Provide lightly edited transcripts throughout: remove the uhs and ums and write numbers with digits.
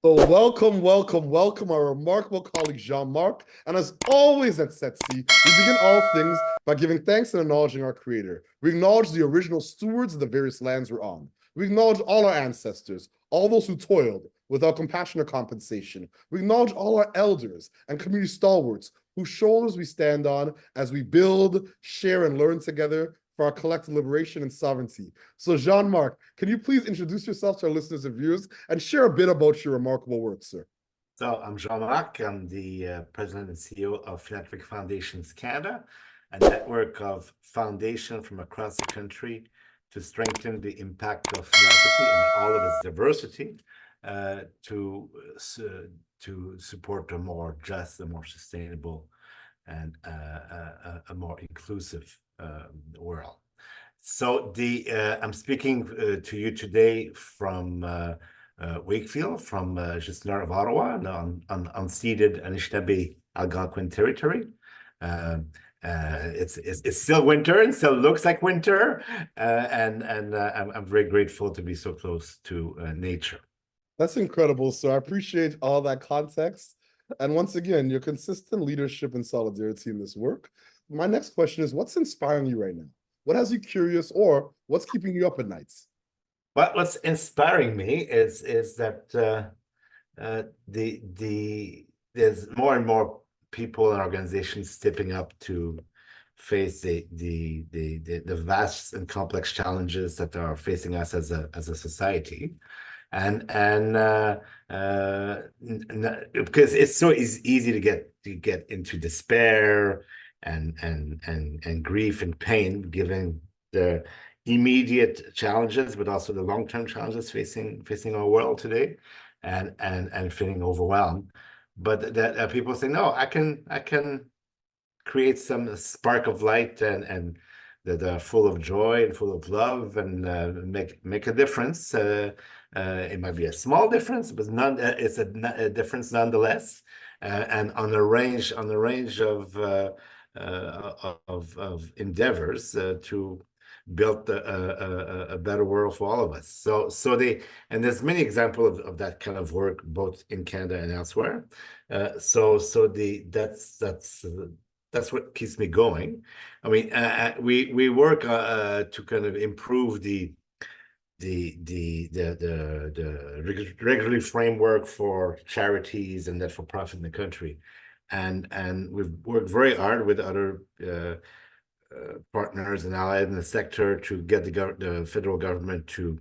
So welcome, our remarkable colleague Jean-Marc. And as always at SETC, we begin all things by giving thanks and acknowledging our creator. We acknowledge the original stewards of the various lands we're on. We acknowledge all our ancestors, all those who toiled without compassion or compensation. We acknowledge all our elders and community stalwarts whose shoulders we stand on as we build, share, and learn together for our collective liberation and sovereignty. So Jean-Marc, can you please introduce yourself to our listeners and viewers and share a bit about your remarkable work, sir? So I'm Jean-Marc. I'm the president and CEO of Philanthropic Foundations Canada, a network of foundations from across the country to strengthen the impact of philanthropy in all of its diversity, to support a more just, a more sustainable, and a more inclusive world. So I'm speaking to you today from Wakefield, from just north of Ottawa, on unceded Anishinaabe Algonquin territory. It's still winter and still looks like winter, and I'm very grateful to be so close to nature. That's incredible, sir. I appreciate all that context. And once again, your consistent leadership and solidarity in this work. My next question is, what's inspiring you right now? What has you curious, or what's keeping you up at nights? What's inspiring me is that there's more and more people and organizations stepping up to face the vast and complex challenges that are facing us as a society, and because it's so easy to get into despair and grief and pain, given the immediate challenges, but also the long-term challenges facing our world today, and feeling overwhelmed. But that people say, no, I can create some spark of light and that are full of joy and full of love, and make a difference. It might be a small difference, but it's a difference nonetheless. And on the range of endeavors to build a better world for all of us. And there's many examples of that kind of work both in Canada and elsewhere. That's what keeps me going. I mean, we work to kind of improve the regulatory framework for charities and not-for-profit in the country, and we've worked very hard with other partners and allies in the sector to get the federal government to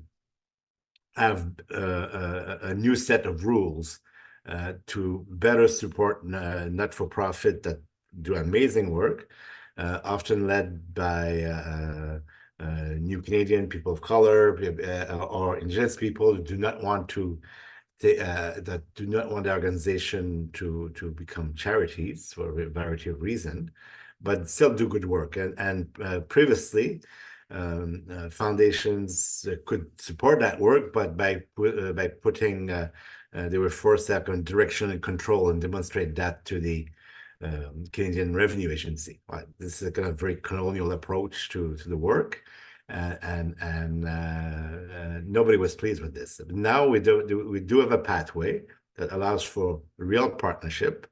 have a new set of rules to better support not-for-profit that do amazing work, often led by New Canadian people of color or Indigenous people who do not want that do not want the organization to become charities for a variety of reasons, but still do good work. And previously, foundations could support that work, but by putting they were forced to have direction and control and demonstrate that to the Canadian Revenue Agency. This is a kind of very colonial approach to the work, and nobody was pleased with this. Now we do have a pathway that allows for real partnership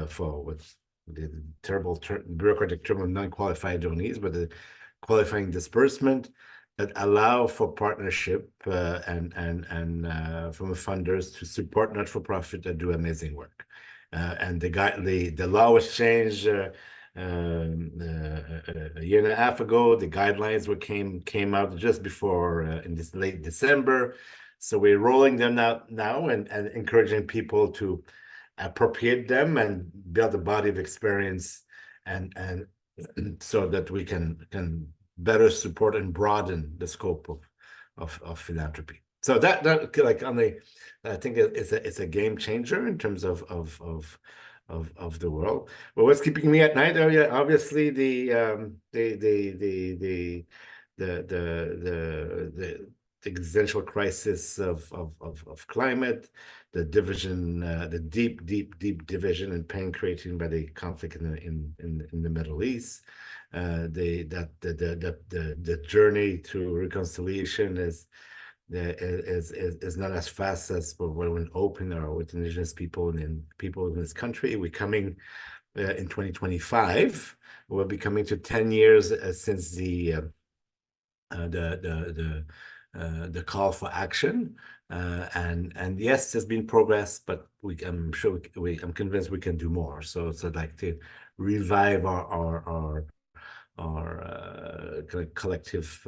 for what's the terrible bureaucratic term of non-qualified donees, but the qualifying disbursement that allow for partnership and from funders to support not-for-profit that do amazing work. And the law was changed a year and a half ago. The guidelines came out just before in this late December. So we're rolling them out now and encouraging people to appropriate them and build a body of experience, and so that we can better support and broaden the scope of philanthropy. So that like on the, I think it's a game changer in terms of the world. But what's keeping me at night? Oh yeah, obviously the existential crisis of climate, the division, the deep division and pain created by the conflict in the Middle East. The journey to reconciliation is is not as fast as when we open or with indigenous people and people in this country. We're coming in 2025. We'll be coming to 10 years since the call for action. And yes, there's been progress, but I'm sure I'm convinced we can do more. So I'd like to revive our kind of collective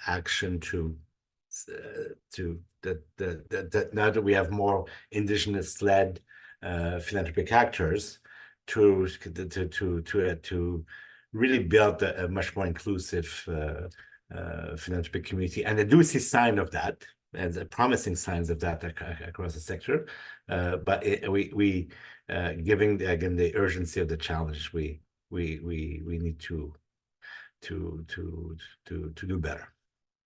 action to that now that we have more indigenous-led philanthropic actors to really build a much more inclusive philanthropic community. And I do see sign of that, and promising signs of that across the sector. But we giving again the urgency of the challenge, we need to do better.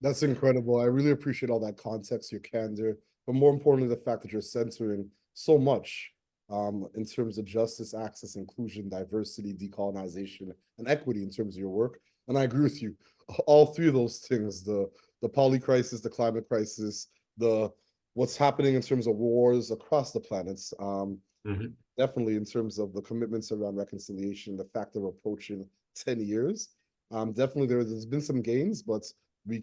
That's incredible. I really appreciate all that context, your candor, but more importantly, the fact that you're centering so much in terms of justice, access, inclusion, diversity, decolonization, and equity in terms of your work. And I agree with you. All three of those things, the poly crisis, the climate crisis, the what's happening in terms of wars across the planets, definitely in terms of the commitments around reconciliation, the fact that we're approaching 10 years. Definitely there's been some gains, but we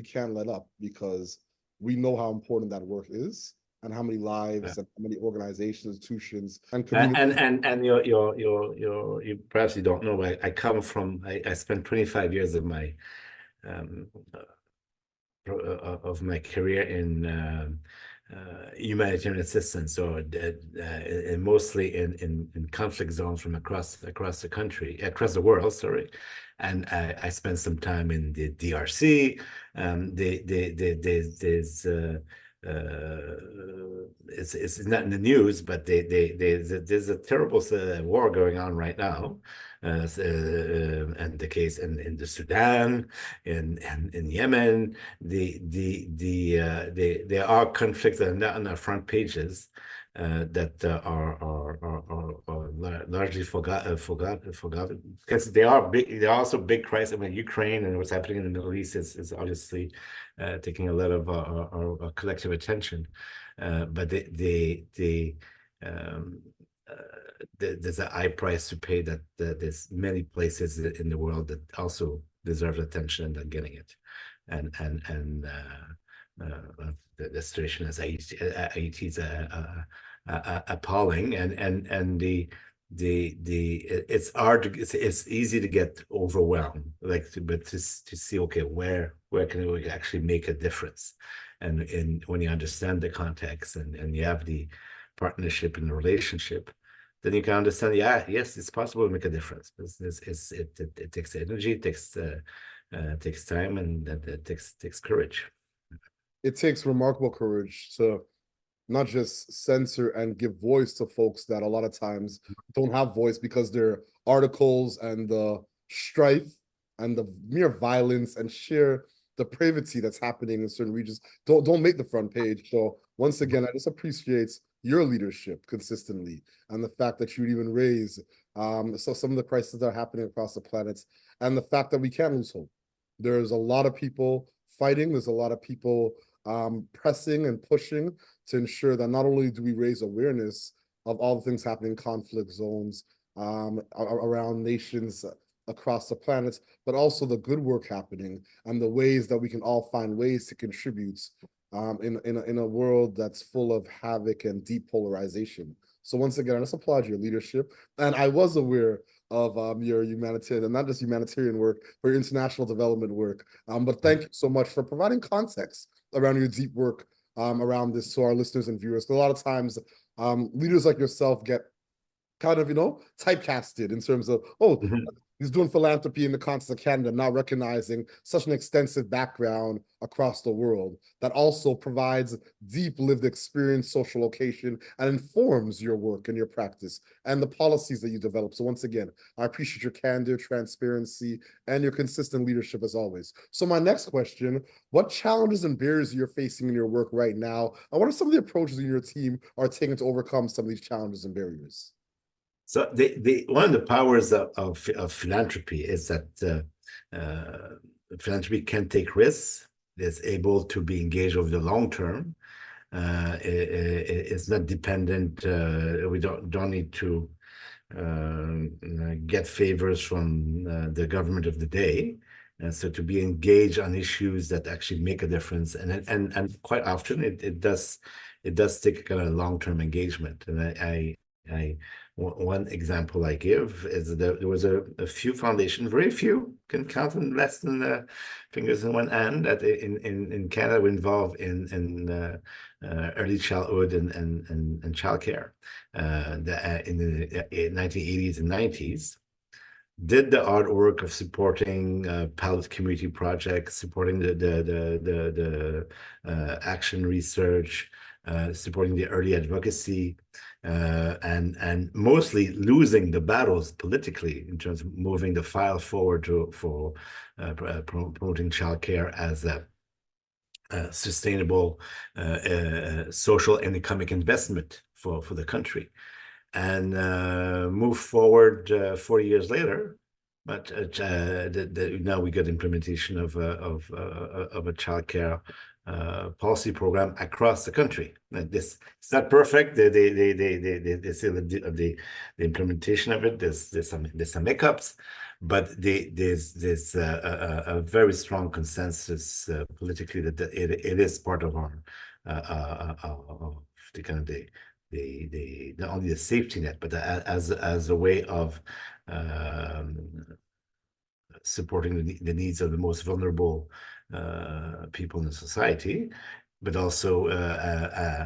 can't let up because we know how important that work is and how many lives and how many organizations, institutions, and communities. And you perhaps you don't know, I come from I spent 25 years of my career in humanitarian assistance, so mostly in conflict zones from across the country, across the world, sorry. And I spent some time in the DRC. It's not in the news, but there's a terrible war going on right now, and the case in the Sudan, in Yemen. There are conflicts that are not on our front pages that are largely forgotten because they are big. They're also big crises. I mean, Ukraine and what's happening in the Middle East is obviously taking a lot of our collective attention. But there's a high price to pay that there's many places in the world that also deserve attention and are getting it. And the situation as Haiti is appalling, and it's hard it's easy to get overwhelmed, but to see, okay, where can we actually make a difference? And when you understand the context and you have the partnership and the relationship, then you can understand, yes, it's possible to make a difference. It takes energy, it takes time, and it takes courage. It takes remarkable courage to not just censor and give voice to folks that a lot of times don't have voice because their articles and the strife and the mere violence and sheer depravity that's happening in certain regions don't make the front page. So once again, I just appreciate your leadership consistently and the fact that you would even raise some of the crises that are happening across the planet and the fact that we can't lose hope. There's a lot of people fighting. There's a lot of people pressing and pushing to ensure that not only do we raise awareness of all the things happening in conflict zones around nations across the planet, but also the good work happening and the ways that we can all find ways to contribute in a world that's full of havoc and deep polarization. So once again, I just applaud your leadership. And I was aware of your humanitarian, and not just humanitarian work, but your international development work. But thank you so much for providing context around your deep work around this to our listeners and viewers. Because a lot of times, leaders like yourself get kind of, typecasted in terms of, he's doing philanthropy in the context of Canada, not recognizing such an extensive background across the world that also provides deep lived experience, social location, and informs your work and your practice and the policies that you develop. So once again, I appreciate your candor, transparency, and your consistent leadership as always. So my next question, what challenges and barriers you're facing in your work right now? And what are some of the approaches you and your team are taking to overcome some of these challenges and barriers? So one of the powers of philanthropy is that philanthropy can take risks. is able to be engaged over the long term. It's not dependent. We don't need to get favors from the government of the day. And so to be engaged on issues that actually make a difference, and quite often it does take kind of long-term engagement. And one example I give is that there was a few foundations, very few, can count on less than the fingers in one hand, that in Canada were involved in early childhood and childcare in the 1980s and 90s. Did the hard work of supporting pilot community projects, supporting the action research, supporting the early advocacy, and mostly losing the battles politically in terms of moving the file forward for promoting childcare as a sustainable social and economic investment for the country. And move forward 40 years later, but now we got implementation of a childcare policy program across the country. Like this, it's not perfect. They say the implementation of it. There's some hiccups, but there's a very strong consensus politically that it is part of our the kind of the not only the safety net, but as a way of supporting the needs of the most vulnerable people in the society, but also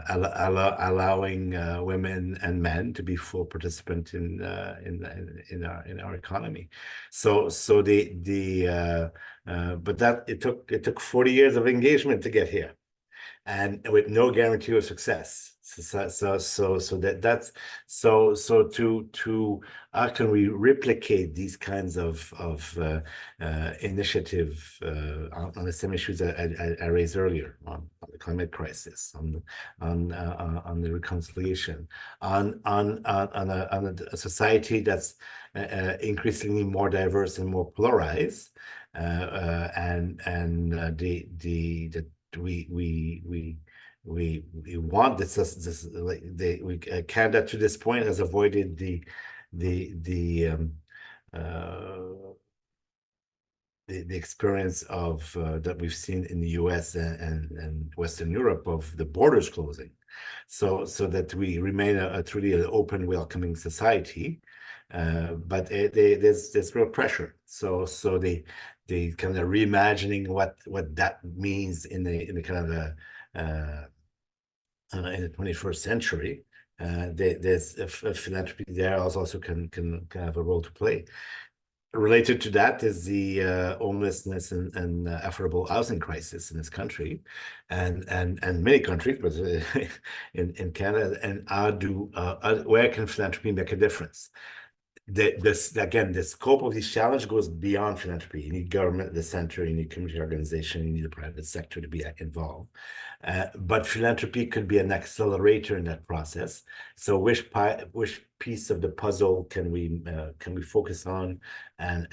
allowing women and men to be full participant in our economy. So but that it took 40 years of engagement to get here, and with no guarantee of success. To how can we replicate these kinds of initiative on the same issues I raised earlier, on the climate crisis, on the reconciliation, on a society that's increasingly more diverse and more polarized, we want this like Canada to this point has avoided the experience of that we've seen in the US and Western Europe of the borders closing, so that we remain a truly an open, welcoming society. But there's real pressure. So they kind of reimagining what that means in the kind of in the 21st century. There's a philanthropy there also can have a role to play. Related to that is the homelessness and affordable housing crisis in this country, and many countries, but in Canada. And where can philanthropy make a difference? Again, the scope of this challenge goes beyond philanthropy. You need government at the center, you need community organization, you need the private sector to be involved. But philanthropy could be an accelerator in that process. So which piece of the puzzle can we focus on and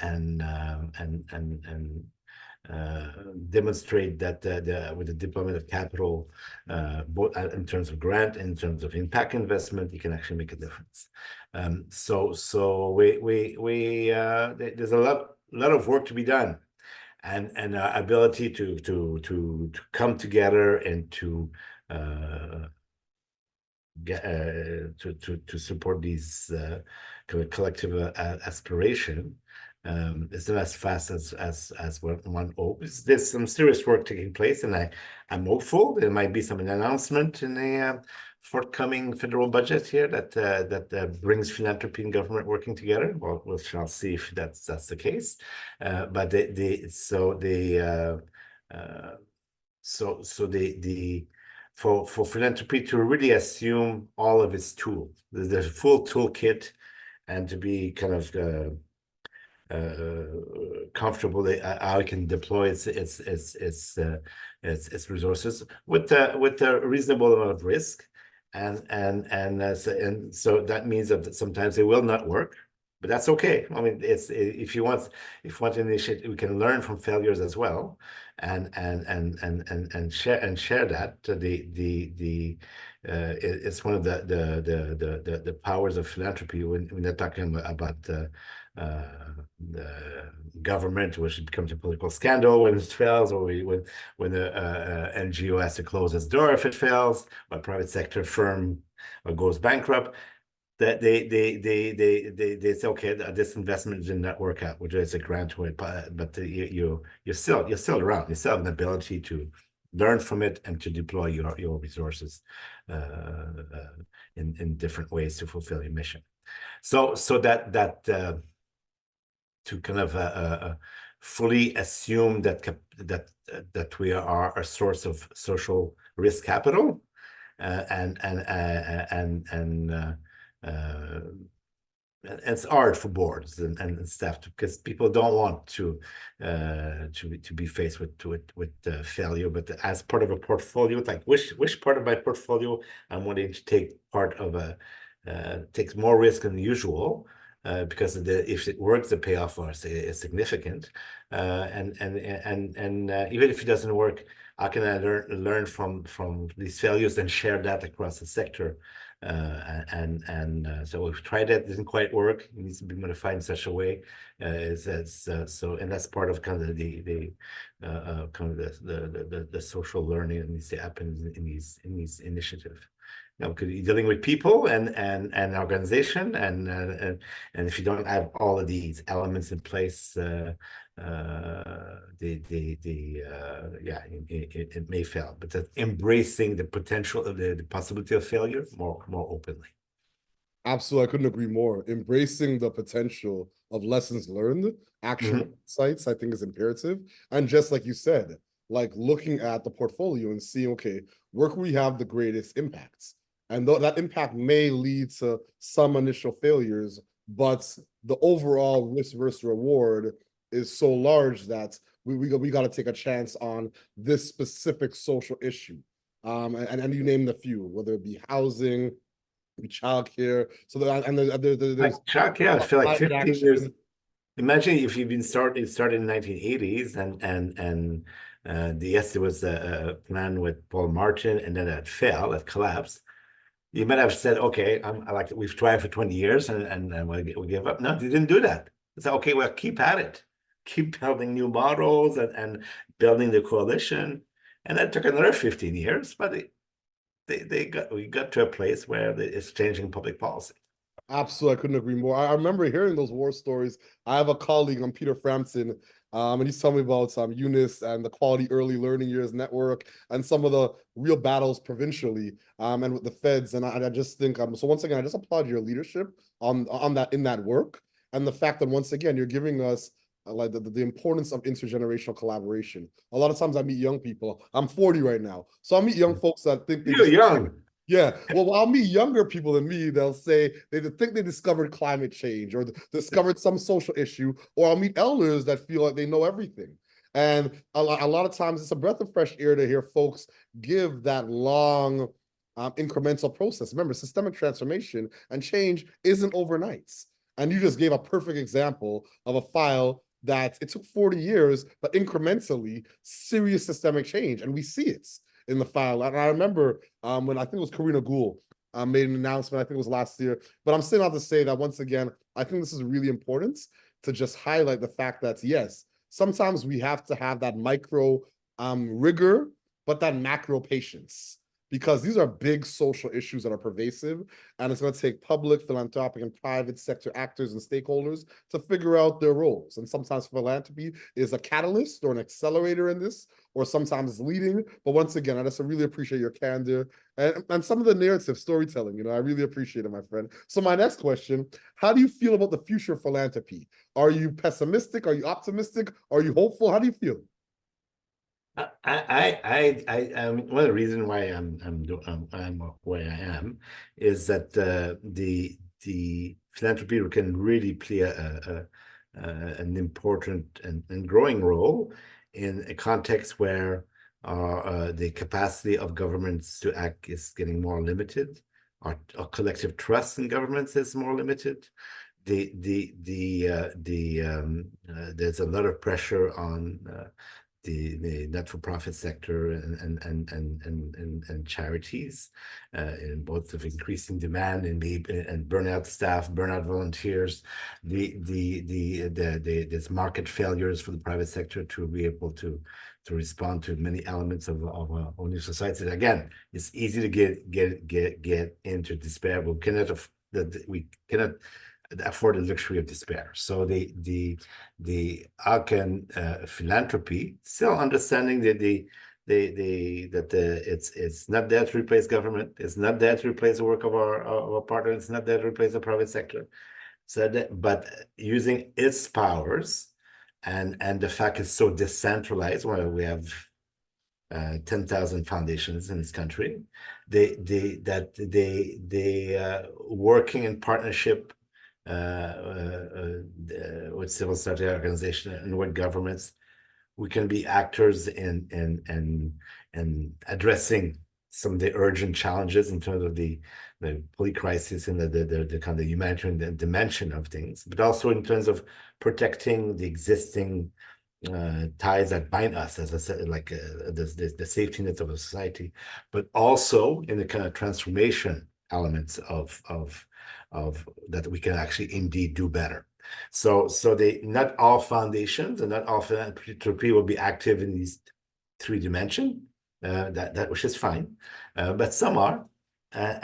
demonstrate that with the deployment of capital, both in terms of grant, in terms of impact investment, you can actually make a difference. So there's a lot of work to be done, and our ability to come together and to support these collective aspiration is not as fast as one hopes. There's some serious work taking place, and I'm hopeful there might be some announcement in the forthcoming federal budget here that brings philanthropy and government working together. Well, we shall see if that's the case. But for philanthropy to really assume all of its tools, the full toolkit, and to be kind of comfortable how it can deploy its resources with a reasonable amount of risk, and so that means that sometimes it will not work. but that's okay. I mean, it's if you want an initiative, we can learn from failures as well, and share that. It's one of the powers of philanthropy when they're talking about the government, which becomes a political scandal when it fails, or when the NGO has to close its door if it fails, or a private sector firm goes bankrupt. That they say, okay, this investment did not work out, which is a grant to it, but you're still around. You still have an ability to learn from it and to deploy your resources in different ways to fulfill your mission. So that to kind of fully assume that we are a source of social risk capital, and it's hard for boards and staff because people don't want to be faced with failure. But as part of a portfolio, it's like which part of my portfolio I'm wanting to take part of takes more risk than usual. Because if it works, the payoff is significant, and even if it doesn't work, how can I learn from these failures and share that across the sector? So we've tried that, didn't quite work. It needs to be modified in such a way, so, and that's part of kind of the social learning that needs to happen in these initiatives. Because you're dealing with people and organization, and if you don't have all of these elements in place, it may fail. But embracing the potential of the possibility of failure more openly. Absolutely, I couldn't agree more. Embracing the potential of lessons learned, actual insights, I think is imperative. And just like you said, like looking at the portfolio and seeing, okay, where can we have the greatest impacts? And that impact may lead to some initial failures, but the overall risk versus reward is so large that we got to take a chance on this specific social issue. And you named a few, whether it be housing, childcare. So there's like childcare. I feel like 15 action. years. Imagine if you've been started in 1980s, yes, there was a plan with Paul Martin, and then it failed, it collapsed. You might have said, okay, I like it. We've tried for 20 years and we'll give up. No, they didn't do that. It's like, okay, well, keep at it. Keep building new models and building the coalition. And that took another 15 years, but we got to a place where it's changing public policy. Absolutely, I couldn't agree more. I remember hearing those war stories. I have a colleague, Peter Frampton, and he's telling me about UNIS and the Quality Early Learning Years Network and some of the real battles provincially, and with the feds. And I just think, so once again, I just applaud your leadership on that, in that work, and the fact that once again you're giving us like the importance of intergenerational collaboration. A lot of times I meet young people. I'm 40 right now, so I meet young folks that think You're young. Yeah, well, I'll meet younger people than me. They'll say they think they discovered climate change or discovered some social issue, or I'll meet elders that feel like they know everything. And a lot of times it's a breath of fresh air to hear folks give that long incremental process. Remember, systemic transformation and change isn't overnight. And you just gave a perfect example of a file that it took 40 years, but incrementally serious systemic change. And we see it in the file. And I remember when I think it was Karina Gould made an announcement, I think it was last year, but I'm still out to say that once again, I think this is really important to just highlight the fact that yes, sometimes we have to have that micro rigor, but that macro patience, because these are big social issues that are pervasive, and it's going to take public, philanthropic, and private sector actors and stakeholders to figure out their roles. And sometimes philanthropy is a catalyst or an accelerator in this, or sometimes leading. But once again, I just really appreciate your candor and some of the narrative storytelling. I really appreciate it, my friend. So my next question, how do you feel about the future of philanthropy? Are you pessimistic? Are you optimistic? Are you hopeful? How do you feel? One of the reasons why I'm where I am is that the philanthropy can really play an important and growing role in a context where the capacity of governments to act is getting more limited. Our collective trust in governments is more limited. there's a lot of pressure on the not-for-profit sector and charities in both of increasing demand and burnout staff, burnout volunteers, there's market failures for the private sector to be able to respond to many elements of our new society. Again, it's easy to get into despair, but we cannot afford the luxury of despair. So the Alcan philanthropy, still understanding that it's not there to replace government, it's not there to replace the work of our partners, it's not there to replace the private sector. So but using its powers and the fact it's so decentralized, where we have 10,000 foundations in this country, they working in partnership with civil society organizations and with governments, we can be actors in addressing some of the urgent challenges in terms of the police crisis and the kind of humanitarian dimension of things, but also in terms of protecting the existing ties that bind us, as I said, like the safety nets of a society, but also in the kind of transformation elements of that we can actually indeed do better. So not all foundations and not all philanthropy will be active in these three dimensions, that which is fine, but some are. There's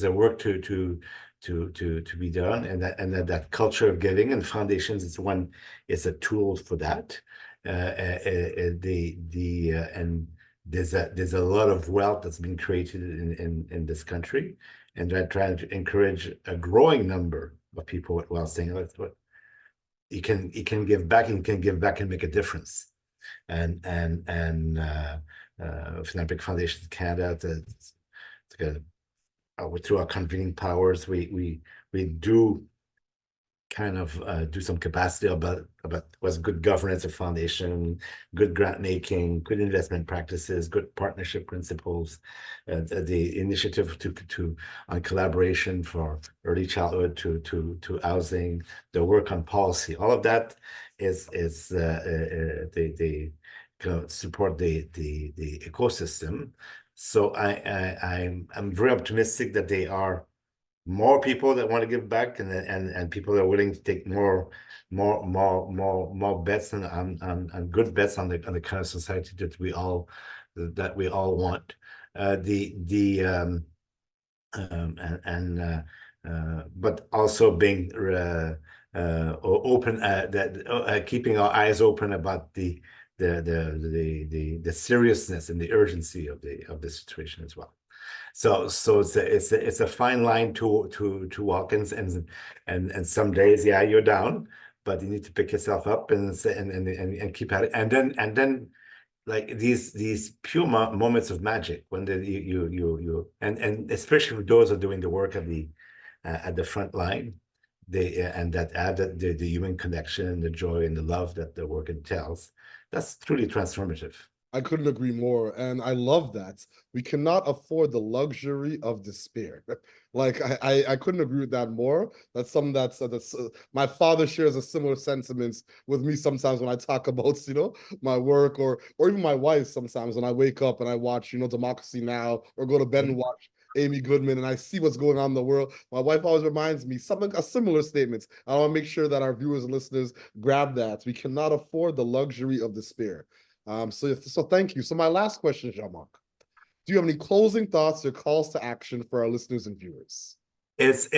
a work to be done, and that culture of giving and foundations is a tool for that. And there's a lot of wealth that's been created in this country, and they're trying to encourage a growing number of people with wealth, saying, "Look, you can give back, and you can give back and make a difference." And Philanthropic Foundation of Canada, through our convening powers, we do kind of do some capacity about what's good governance of foundation, good grant making, good investment practices, good partnership principles, the initiative on collaboration for early childhood to housing, the work on policy. All of that is they kind of support the ecosystem. So I'm very optimistic that they are more people that want to give back, and people that are willing to take more bets on good bets on the kind of society that we all want. But also being open, keeping our eyes open about the seriousness and the urgency of the situation as well. So it's a fine line to walk, and some days, yeah, you're down, but you need to pick yourself up and keep at it, and then like these pure moments of magic when you and especially for those who are doing the work at the front line, and that add the human connection, the joy and the love that the work entails. That's truly transformative. I couldn't agree more. And I love that. We cannot afford the luxury of despair. Like I couldn't agree with that more. That's something that's my father shares a similar sentiments with me sometimes when I talk about, my work, or even my wife sometimes when I wake up and I watch, Democracy Now, or go to bed and watch Amy Goodman, and I see what's going on in the world. My wife always reminds me a similar statement. I want to make sure that our viewers and listeners grab that. We cannot afford the luxury of despair. So thank you. So my last question, Jean-Marc, do you have any closing thoughts or calls to action for our listeners and viewers? Let's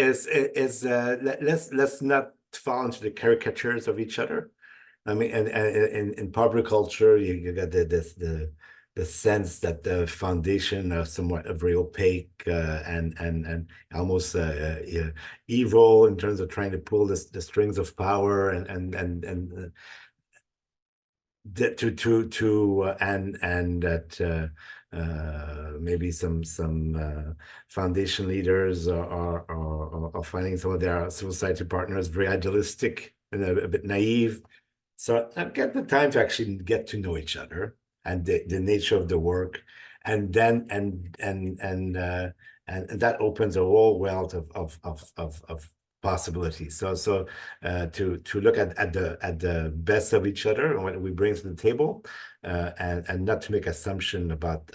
not fall into the caricatures of each other. I mean, and in popular culture, you got the sense that the foundation are somewhat very opaque, and almost evil in terms of trying to pull the strings of power and that maybe some foundation leaders are finding some of their civil society partners very idealistic and a bit naive. So I get the time to actually get to know each other and the nature of the work, then and that opens a whole wealth of possibilities. So to look at the best of each other and what we bring to the table, and not to make assumption about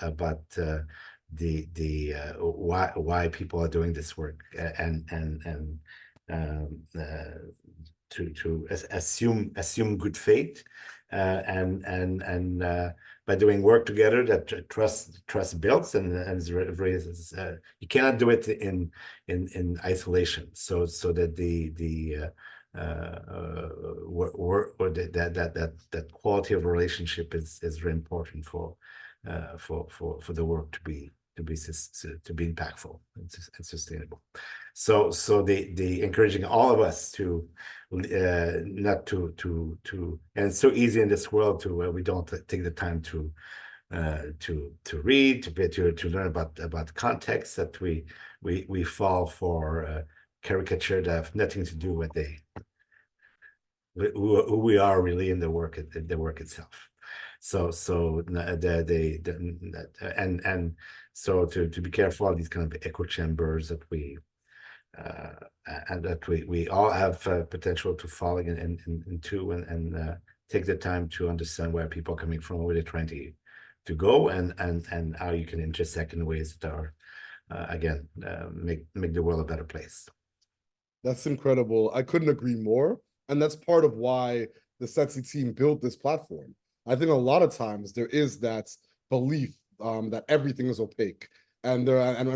why people are doing this work, and to assume good faith, and by doing work together, that trust builds, and raises. You cannot do it in isolation. So that the work, or that quality of relationship is very important for the work to be impactful and sustainable. So the encouraging all of us to not to and it's so easy in this world to we don't take the time to read, to learn about context, that we fall for caricature that have nothing to do with who we are really in the work itself. So and so to be careful of these kind of echo chambers that and that we all have potential to fall into, and take the time to understand where people are coming from, where they're trying to go, and how you can intersect in ways that are again make the world a better place. That's incredible. I couldn't agree more. And that's part of why the SETC team built this platform. I think a lot of times there is that belief that everything is opaque, and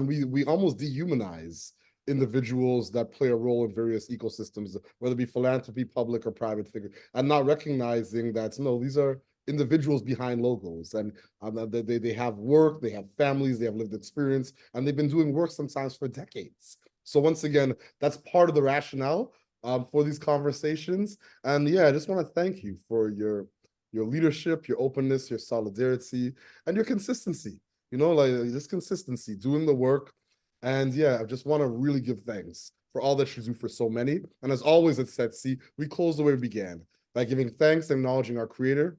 we almost dehumanize individuals that play a role in various ecosystems, whether it be philanthropy, public or private figure, and not recognizing that no, these are individuals behind logos, and they have work, they have families, they have lived experience, and they've been doing work sometimes for decades. So once again, that's part of the rationale for these conversations. And yeah, I just want to thank you for your leadership, your openness, your solidarity, and your consistency. You know, like this consistency, doing the work. And yeah, I just want to really give thanks for all that you do for so many. And as always at SETC, we close the way we began, by giving thanks and acknowledging our creator,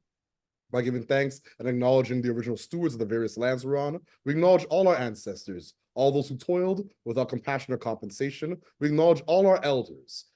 by giving thanks and acknowledging the original stewards of the various lands we're on. We acknowledge all our ancestors, all those who toiled without compassion or compensation. We acknowledge all our elders,